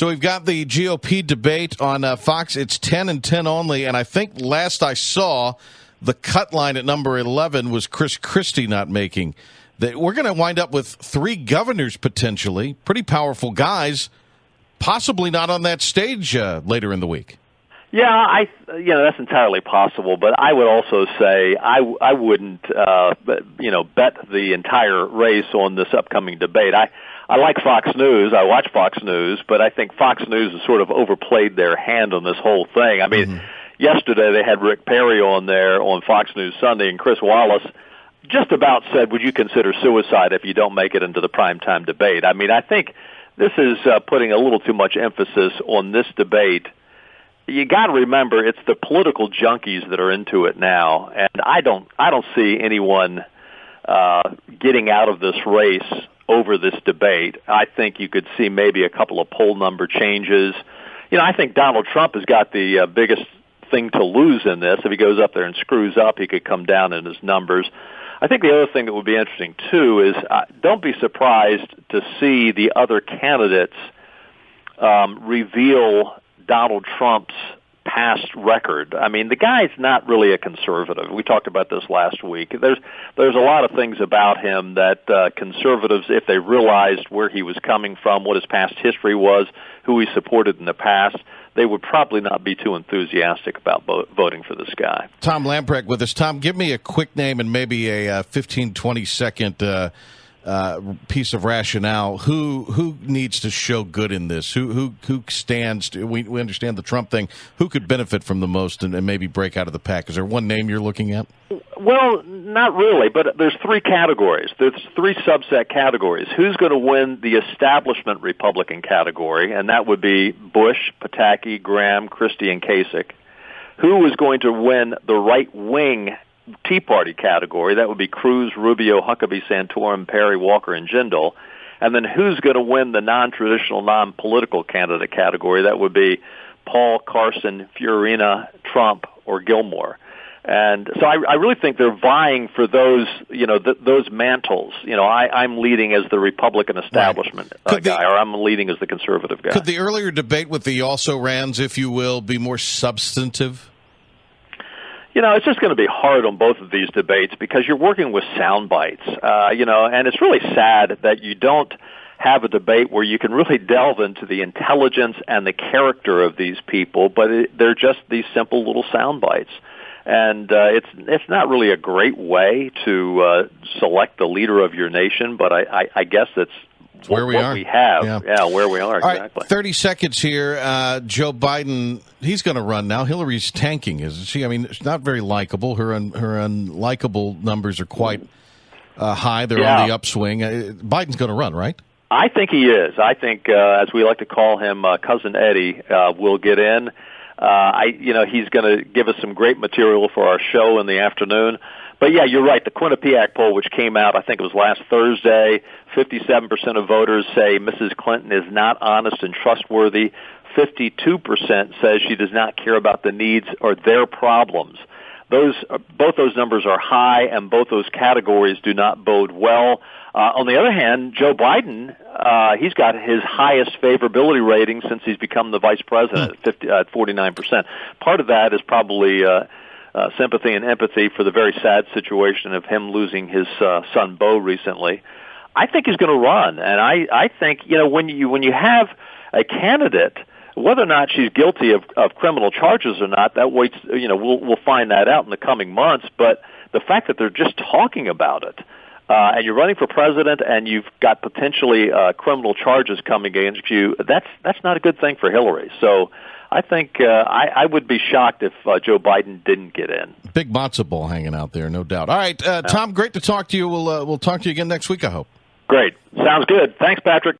So we've got the GOP debate on Fox. It's 10 and 10 only, and I think last I saw, the cut line at number 11 was Chris Christie not making. We're going to wind up with 3 governors potentially, pretty powerful guys, possibly not on that stage later in the week. Yeah, that's entirely possible. But I would also say I wouldn't, bet the entire race on this upcoming debate. I like Fox News. I watch Fox News, but I think Fox News has sort of overplayed their hand on this whole thing. I mean, yesterday they had Rick Perry on there on Fox News Sunday, and Chris Wallace just about said, would you consider suicide if you don't make it into the primetime debate? I mean, I think this is putting a little too much emphasis on this debate. You got to remember, it's the political junkies that are into it now, and I don't see anyone getting out of this race over this debate. I think you could see maybe a couple of poll number changes. I think Donald Trump has got the biggest thing to lose in this. If he goes up there and screws up, he could come down in his numbers. I think the other thing that would be interesting, too, is don't be surprised to see the other candidates reveal Donald Trump's past record. I mean, the guy's not really a conservative. We talked about this last week. There's a lot of things about him that conservatives, if they realized where he was coming from, what his past history was, who he supported in the past, they would probably not be too enthusiastic about voting for this guy. Tom Lamprecht with us. Tom, give me a quick name and maybe a 15, 20-second piece of rationale. Who needs to show good in this? Who stands? We understand the Trump thing. Who could benefit from the most and maybe break out of the pack? Is there one name you're looking at? Well, not really, but there's 3 categories. There's 3 subset categories. Who's going to win the establishment Republican category? And that would be Bush, Pataki, Graham, Christie, and Kasich. Who is going to win the right-wing Tea Party category? That would be Cruz, Rubio, Huckabee, Santorum, Perry, Walker, and Jindal. And then who's going to win the non-traditional, non-political candidate category? That would be Paul, Carson, Fiorina, Trump, or Gilmore. And so I really think they're vying for those, those mantles. I'm leading as the Republican establishment guy, or I'm leading as the conservative guy. Could the earlier debate with the also-rans, if you will, be more substantive? It's just going to be hard on both of these debates because you're working with sound bites, and it's really sad that you don't have a debate where you can really delve into the intelligence and the character of these people, but they're just these simple little sound bites. And it's not really a great way to select the leader of your nation, but I guess it's where we are. We have. Yeah, where we are, exactly. Right, 30 seconds here. Joe Biden, he's going to run now. Hillary's tanking, isn't she? I mean, she's not very likable. Her unlikable numbers are quite high. They're on the upswing. Biden's going to run, right? I think he is. I think, as we like to call him, Cousin Eddie will get in. He's going to give us some great material for our show in the afternoon. But, yeah, you're right. The Quinnipiac poll, which came out, I think it was last Thursday, 57% of voters say Mrs. Clinton is not honest and trustworthy. 52% says she does not care about the needs or their problems. Both those numbers are high, and both those categories do not bode well. On the other hand, Joe Biden, he's got his highest favorability rating since he's become the vice president at 49%. Part of that is probably sympathy and empathy for the very sad situation of him losing his son Beau recently. I think he's going to run, and I think when you have a candidate, whether or not she's guilty of criminal charges or not, that waits. We'll find that out in the coming months. But the fact that they're just talking about it, and you're running for president, and you've got potentially criminal charges coming against you, that's not a good thing for Hillary. So I think I would be shocked if Joe Biden didn't get in. Big matzo ball hanging out there, no doubt. All right, Tom, great to talk to you. We'll talk to you again next week, I hope. Great. Sounds good. Thanks, Patrick.